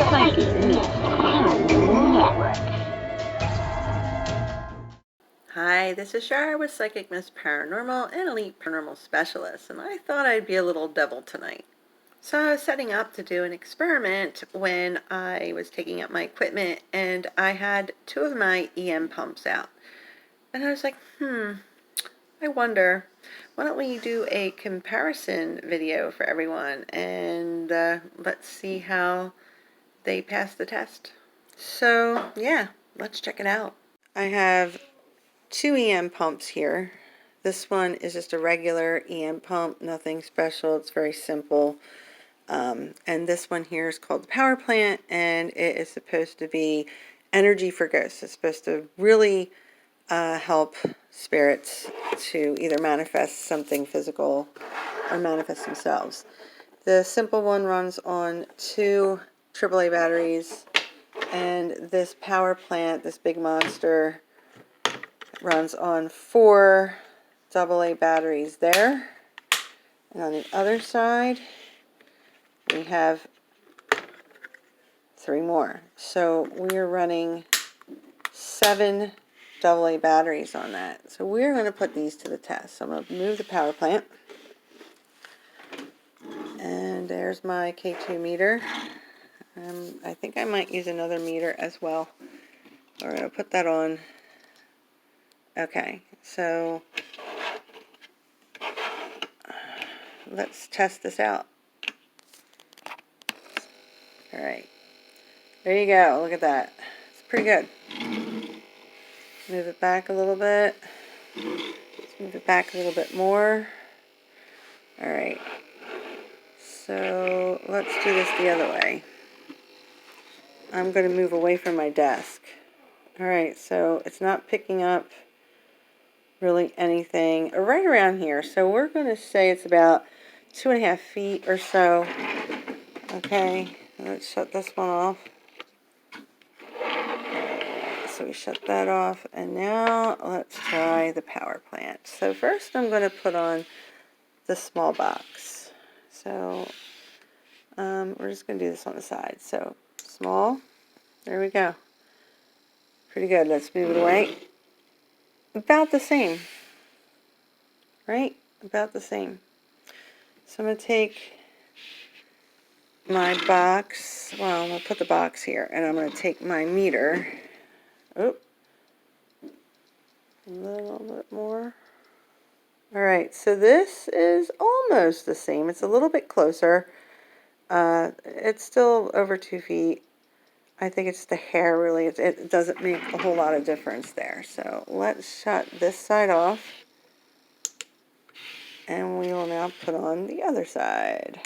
Psychic Miss Paranormal Network. Hi, this is Shar with Psychic Miss Paranormal and Elite Paranormal Specialist, and I thought I'd be a little devil tonight. So I was setting up to do an experiment when I was taking out my equipment, and I had two of my EM pumps out. And I was like, I wonder, why don't we do a comparison video for everyone, and let's see how they pass the test. So, yeah, let's check it out. I have two EM pumps here. This one is just a regular EM pump, nothing special. It's very simple. And this one here is called the Power Plant, and it is supposed to be energy for ghosts. It's supposed to really help spirits to either manifest something physical or manifest themselves. The simple one runs on 2 AAA batteries, and this Power Plant, this big monster, runs on 4 AA batteries there. And on the other side, we have 3 more. So we're running 7 AA batteries on that. So we're going to put these to the test. So I'm going to move the power plant. And there's my K2 meter. I think I might use another meter as well. We're going to put that on. Okay, so let's test this out. All right, there you go. Look at that. It's pretty good. Move it back a little bit. Let's move it back a little bit more. All right, so let's do this the other way. I'm going to move away from my desk. All right, so it's not picking up really anything right around here. So we're going to say it's about 2.5 feet or so. Okay, let's shut this one off. So we shut that off, and now let's try the power plant. So first I'm going to put on the small box. So we're just going to do this on the side. So small, there we go. Pretty good. Let's move it away. About the same, right? About the same. So I'm going to take my box, well, I'm going to put the box here, and I'm going to take my meter. Oh, a little bit more. All right, so this is almost the same. It's a little bit closer. It's still over 2 feet. I think it's the hair, really. It doesn't make a whole lot of difference there. So let's shut this side off. And we will now put on the other side.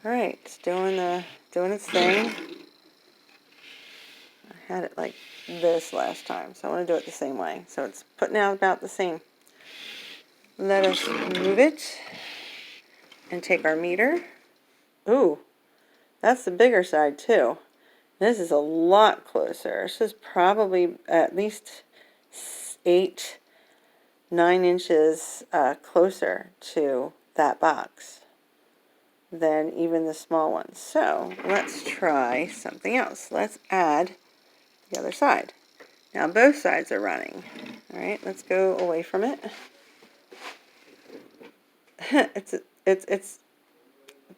All right, it's doing its thing. I had it like this last time, so I want to do it the same way. So it's putting out about the same. Let us move it and take our meter. Ooh, that's the bigger side too. This is a lot closer. This is probably at least 8, 9 inches closer to that box than even the small one. So let's try something else. Let's add the other side. Now both sides are running. All right, let's go away from it. it's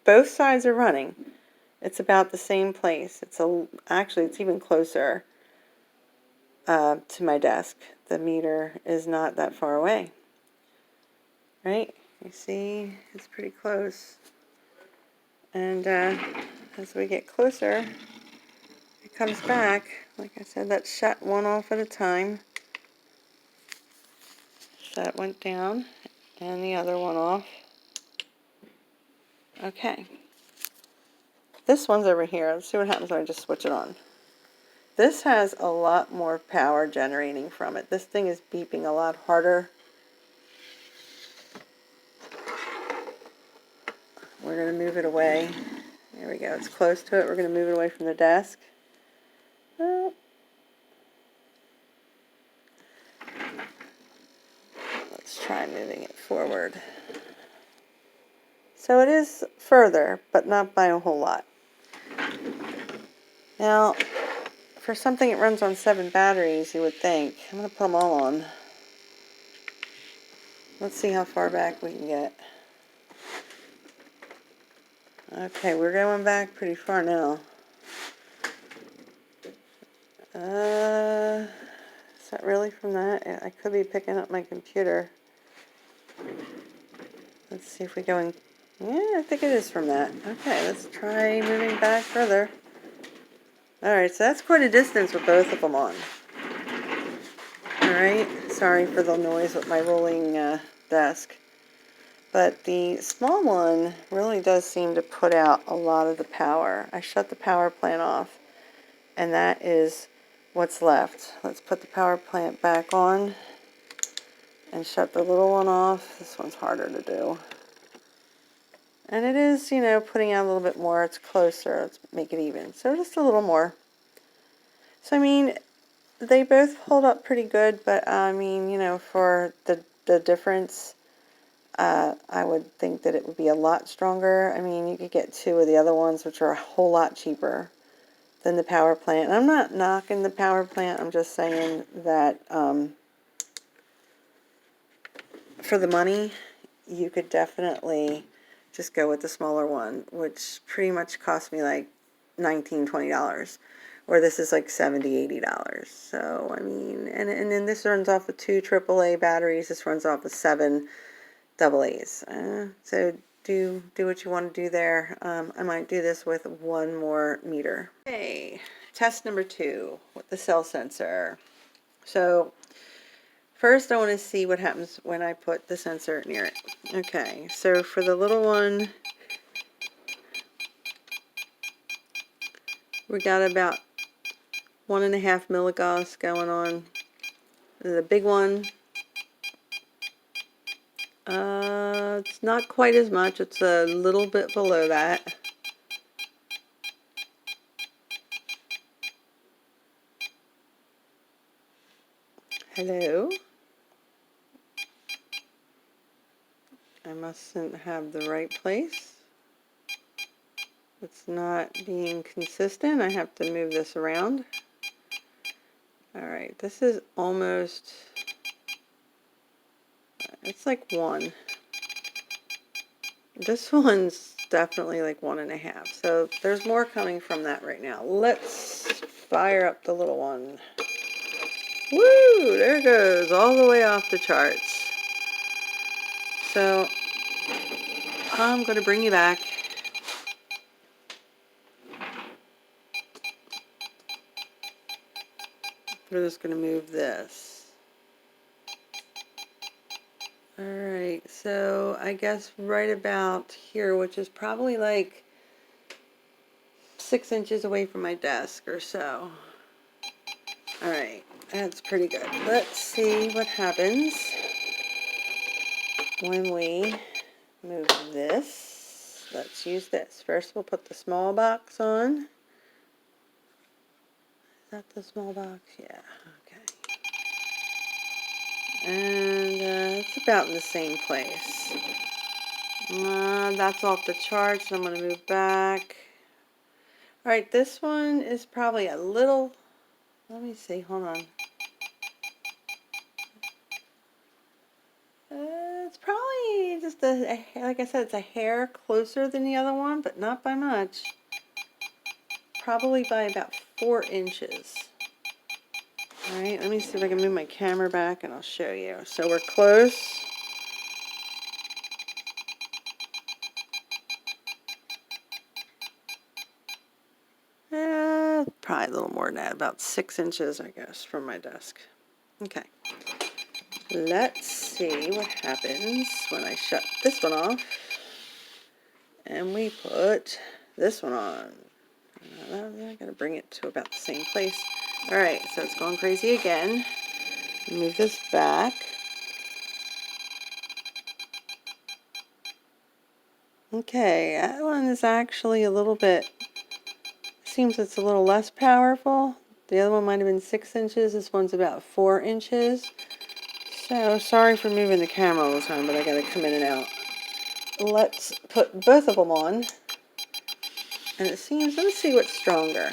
both sides are running. It's about the same place. Actually it's even closer to my desk. The meter is not that far away. Right? You see, it's pretty close. And as we get closer, it comes back. Like I said, let's shut one off at a time. That went down, and the other one off. Okay. This one's over here. Let's see what happens when I just switch it on. This has a lot more power generating from it. This thing is beeping a lot harder. We're going to move it away. There we go. It's close to it. We're going to move it away from the desk. Oh. Let's try moving it forward. So it is further, but not by a whole lot. Now, for something that runs on 7 batteries, you would think. I'm going to put them all on. Let's see how far back we can get. Okay, we're going back pretty far now. Is that really from that? I could be picking up my computer. Let's see if we go in. Yeah, I think it is from that. Okay, let's try moving back further. Alright, so that's quite a distance with both of them on. Alright, sorry for the noise with my rolling desk. But the small one really does seem to put out a lot of the power. I shut the power plant off, and that is what's left. Let's put the power plant back on and shut the little one off. This one's harder to do. And it is, you know, putting out a little bit more. It's closer. Let's make it even. So just a little more. So, I mean, they both hold up pretty good, but, I mean, you know, for the difference, I would think that it would be a lot stronger. I mean, you could get 2 of the other ones, which are a whole lot cheaper than the power plant. And I'm not knocking the power plant. I'm just saying that for the money, you could definitely just go with the smaller one, which pretty much cost me like $19, $20. Or this is like $70, $80. So, I mean, and then this runs off of 2 AAA batteries. This runs off of 7 AA's. So do what you want to do there. I might do this with 1 more meter. Okay, test number 2 with the cell sensor. So first I want to see what happens when I put the sensor near it. Okay, so for the little one, we got about 1.5 milligauss going on. The big one, it's not quite as much. It's a little bit below that. Hello? I mustn't have the right place. It's not being consistent. I have to move this around. Alright, this is almost, it's like 1. This one's definitely like 1.5. So there's more coming from that right now. Let's fire up the little one. Woo! There it goes, all the way off the charts. So I'm going to bring you back. We're just going to move this. Alright, so I guess right about here, which is probably like 6 inches away from my desk or so. Alright, that's pretty good. Let's see what happens when we move this. Let's use this. First we'll put the small box on. Is that the small box? Yeah, okay. And it's about in the same place. That's off the charts. I'm going to move back. Alright, this one is probably a little, let me see, hold on. It's probably just like I said, it's a hair closer than the other one, but not by much. Probably by about 4 inches. Alright, let me see if I can move my camera back and I'll show you. So we're close. Probably a little more than that, about 6 inches, I guess, from my desk. Okay. Let's see what happens when I shut this one off and we put this one on. I'm going to bring it to about the same place. Alright, so it's going crazy again. Move this back. Okay, that one is actually a little bit, seems it's a little less powerful. The other one might have been 6 inches. This one's about 4 inches. So, sorry for moving the camera all the time, but I gotta come in and out. Let's put both of them on. And it seems, let's see what's stronger.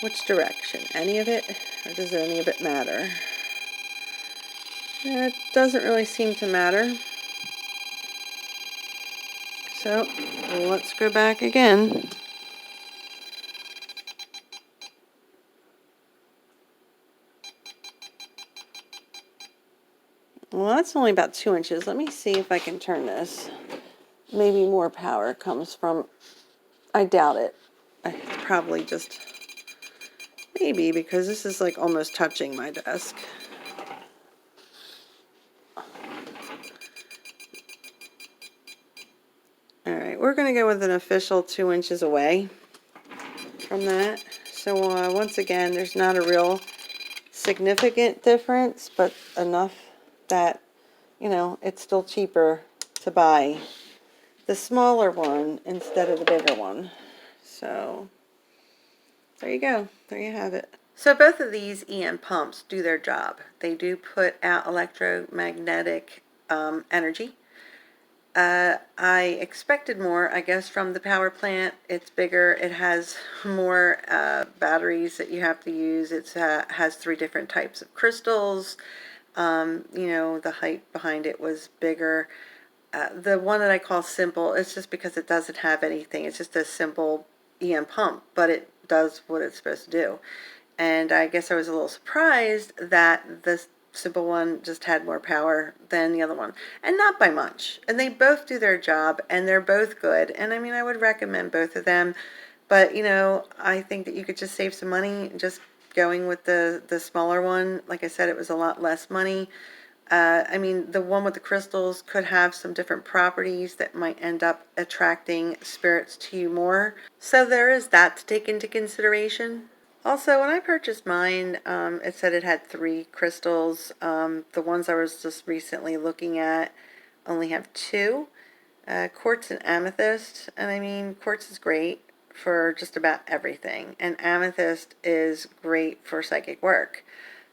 Which direction? Any of it? Or does any of it matter? It doesn't really seem to matter. So let's go back again. Well, that's only about 2 inches. Let me see if I can turn this. Maybe more power comes from, I doubt it. It's probably just, maybe, because this is like almost touching my desk. Alright, we're going to go with an official 2 inches away from that. So once again, there's not a real significant difference, but enough that, you know, it's still cheaper to buy the smaller one instead of the bigger one. So there you go. There you have it. So both of these EM pumps do their job. They do put out electromagnetic energy. I expected more, I guess, from the power plant. It's bigger. It has more batteries that you have to use. It has 3 different types of crystals. You know, the height behind it was bigger. The one that I call simple, it's just because it doesn't have anything. It's just a simple EM pump, but it does what it's supposed to do. And I guess I was a little surprised that this simple one just had more power than the other one, and not by much. And they both do their job, and they're both good. And I mean, I would recommend both of them, but you know, I think that you could just save some money just going with the smaller one. Like I said, it was a lot less money. I mean, the one with the crystals could have some different properties that might end up attracting spirits to you more. So there is that to take into consideration. Also, when I purchased mine, it said it had 3 crystals. The ones I was just recently looking at only have 2, quartz and amethyst. And I mean, quartz is great for just about everything, and amethyst is great for psychic work.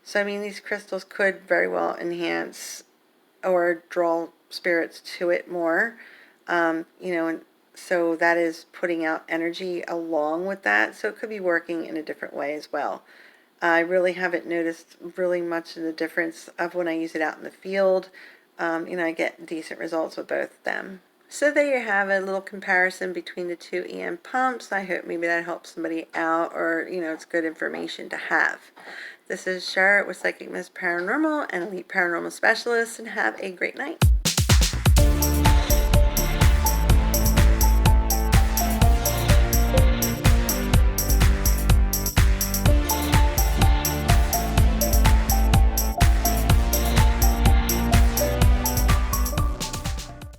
So I mean, these crystals could very well enhance or draw spirits to it more. You know, and so that is putting out energy along with that. So it could be working in a different way as well. I really haven't noticed really much of the difference of when I use it out in the field. You know, I get decent results with both of them. So there you have a little comparison between the 2 EM pumps. I hope maybe that helps somebody out, or, you know, it's good information to have. This is Charlotte with Psychic Miss Paranormal and Elite Paranormal Specialist, and have a great night.